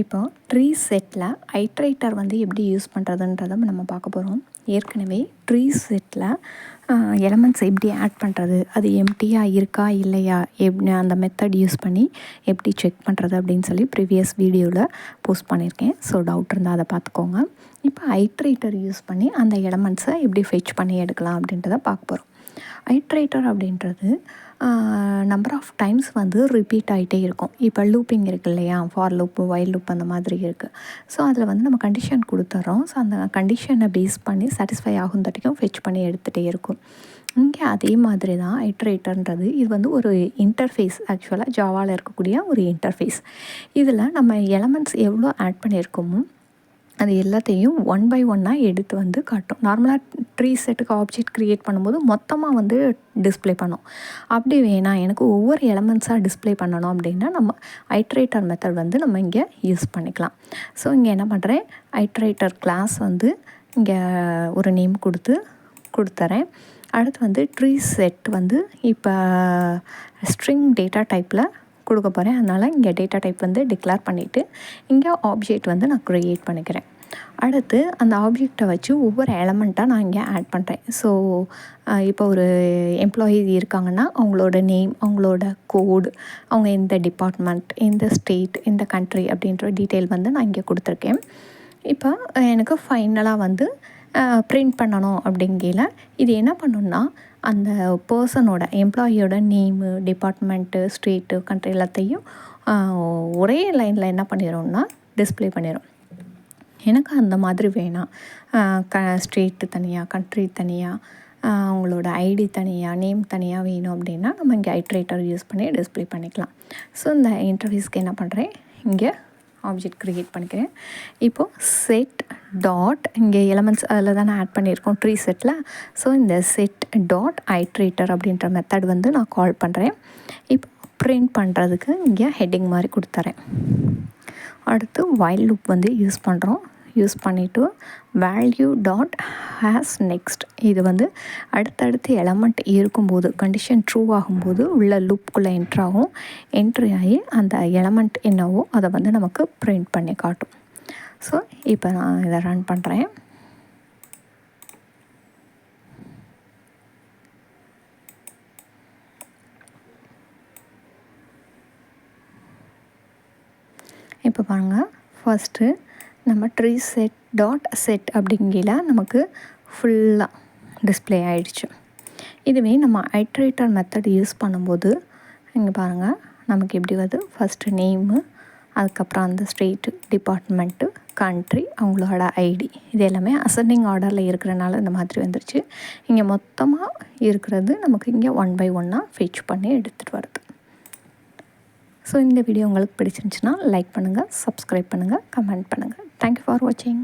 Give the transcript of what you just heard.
இப்போ tree settle iterator வந்து எப்படி யூஸ் பண்ணுறதுன்றதை நம்ம பார்க்க போகிறோம். ஏற்கனவே ட்ரீ செட்டில் எலமெண்ட்ஸ் எப்படி ஆட் பண்ணுறது, அது எம்டியாக இருக்கா இல்லையா, எப்படி அந்த மெத்தட் யூஸ் பண்ணி எப்படி செக் பண்ணுறது அப்படின்னு சொல்லி ப்ரீவியஸ் வீடியோவில் போஸ்ட் பண்ணியிருக்கேன். ஸோ டவுட் இருந்தால் அதை பார்த்துக்கோங்க. இப்போ ஐட்ரேட்டர் யூஸ் பண்ணி அந்த எலமெண்ட்ஸை எப்படி ஃபெச் பண்ணி எடுக்கலாம் அப்படின்றத பார்க்க போகிறோம். ஐட்ரேட்டர் அப்படின்றது நம்பர் ஆஃப் டைம்ஸ் வந்து ரிப்பீட் ஆகிட்டே இருக்கும். இப்போ லூப்பிங் இருக்குது இல்லையா, ஃபார் லூப்பு, வைல் லூப் அந்த மாதிரி இருக்குது. ஸோ அதில் வந்து நம்ம கண்டிஷன் கொடுத்துட்றோம். ஸோ அந்த கண்டிஷனை பேஸ் பண்ணி சாட்டிஸ்ஃபை ஆகுந்தட்டிக்கும் ஃபெச் பண்ணி எடுத்துகிட்டே இருக்கும். இங்கே அதே மாதிரி தான் ஐட்ரேட்டர்ன்றது. இது வந்து ஒரு இன்டர்ஃபேஸ், ஆக்சுவலாக ஜாவாவில் இருக்கக்கூடிய ஒரு இன்டர்ஃபேஸ். இதில் நம்ம எலமெண்ட்ஸ் எவ்வளோ ஆட் பண்ணியிருக்கோமோ அது எல்லாத்தையும் ஒன் பை ஒன்னாக எடுத்து வந்து காட்டும். நார்மலாக ட்ரீ செட்டுக்கு ஆப்ஜெக்ட் க்ரியேட் பண்ணும்போது மொத்தமாக வந்து டிஸ்பிளே பண்ணும். அப்படி வேணாம், எனக்கு ஒவ்வொரு எலமெண்ட்ஸாக டிஸ்பிளே பண்ணணும் அப்படின்னா நம்ம ஐட்ரேட்டர் மெத்தட் வந்து நம்ம இங்கே யூஸ் பண்ணிக்கலாம். ஸோ இங்கே என்ன பண்ணுறேன், ஐட்ரேட்டர் கிளாஸ் வந்து இங்கே ஒரு நேம் கொடுத்துறேன். அடுத்து வந்து ட்ரீ செட் வந்து இப்போ ஸ்ட்ரிங் டேட்டா டைப்பில் கொடுக்க போகிறேன். அதனால் இங்கே டேட்டா டைப் வந்து டிக்ளேர் பண்ணிவிட்டு இங்கே ஆப்ஜெக்ட் வந்து நான் க்ரியேட் பண்ணிக்கிறேன். அடுத்து அந்த ஆப்ஜெக்டை வச்சு ஒவ்வொரு எலமெண்ட்டாக நான் இங்கே ஆட் பண்ணுறேன். ஸோ இப்போ ஒரு எம்ப்ளாயி இருக்காங்கன்னா அவங்களோட நேம், அவங்களோட கோடு, அவங்க எந்த டிபார்ட்மெண்ட், எந்த ஸ்டேட், எந்த கண்ட்ரி அப்படின்ற டீட்டெயில் வந்து நான் இங்கே கொடுத்துருக்கேன். இப்போ எனக்கு ஃபைனலாக வந்து பிரிண்ட் பண்ணணும் அப்படிங்கல இது என்ன பண்ணணுன்னா அந்த பர்சனோட எம்ப்ளாயியோட நேமு, டிபார்ட்மெண்ட்டு, ஸ்டேட்டு, கண்ட்ரி எல்லாத்தையும் ஒரே லைனில் என்ன பண்ணிடும்னா டிஸ்பிளே பண்ணிடும். எனக்கு அந்த மாதிரி வேணாம், ஸ்டேட்டு தனியாக, கண்ட்ரி தனியாக, அவங்களோட ஐடி தனியாக, நேம் தனியாக வேணும் அப்படின்னா நம்ம இங்கே ஐட்ரேட்டர் யூஸ் பண்ணி டிஸ்பிளே பண்ணிக்கலாம். ஸோ இந்த இன்டர்ஃபேஸ்க்கு என்ன பண்ணுறேன், இங்கே ஆப்ஜெக்ட் க்ரியேட் பண்ணிக்கிறேன். இப்போது செட் டாட் இங்கே எலமெண்ட்ஸ் அதில் தானே ஆட் பண்ணியிருக்கோம் ட்ரீ செட்டில். ஸோ இந்த செட் டாட் ஐட்ரேட்டர் அப்படின்ற மெத்தட் வந்து நான் கால் பண்ணுறேன். இப்போ பிரிண்ட் பண்ணுறதுக்கு இங்கே ஹெட்டிங் மாதிரி கொடுத்துறேன். அடுத்து வைல் லூப் வந்து யூஸ் பண்ணிவிட்டு வேல்யூ டாட் ஹேஸ் நெக்ஸ்ட், இது வந்து அடுத்தடுத்து எலமெண்ட் இருக்கும்போது கண்டிஷன் ட்ரூ ஆகும்போது உள்ள லூப்புக்குள்ளே என்ட்ரி ஆகி அந்த எலமெண்ட் என்னவோ அதை வந்து நமக்கு பிரிண்ட் பண்ணி காட்டும். ஸோ இப்போ நான் இதை ரன் பண்ணுறேன். இப்போ பாருங்கள், ஃபஸ்ட்டு நம்ம ட்ரீ செட் டாட் செட் அப்படிங்கிற நமக்கு ஃபுல்லாக டிஸ்பிளே ஆகிடுச்சு. இதுவே நம்ம ஐட்ரேட்டர் மெத்தட் யூஸ் பண்ணும்போது இங்கே பாருங்கள் நமக்கு எப்படி வருது, ஃபஸ்ட்டு நேமு, அதுக்கப்புறம் அந்த ஸ்டேட்டு, டிபார்ட்மெண்ட்டு, கண்ட்ரி, அவங்களோட ஐடி, இது எல்லாமே அசெண்டிங் ஆர்டரில் இருக்கிறனால இந்த மாதிரி வந்துருச்சு. இங்கே மொத்தமாக இருக்கிறது நமக்கு இங்கே ஒன் பை ஒன்னாக ஃபெச் பண்ணி எடுத்துகிட்டு வருது. ஸோ இந்த வீடியோ உங்களுக்கு பிடிச்சிருந்துச்சுன்னா லைக் பண்ணுங்கள், சப்ஸ்கிரைப் பண்ணுங்கள், கமெண்ட் பண்ணுங்கள். தேங்க்யூ ஃபார் வாட்சிங்.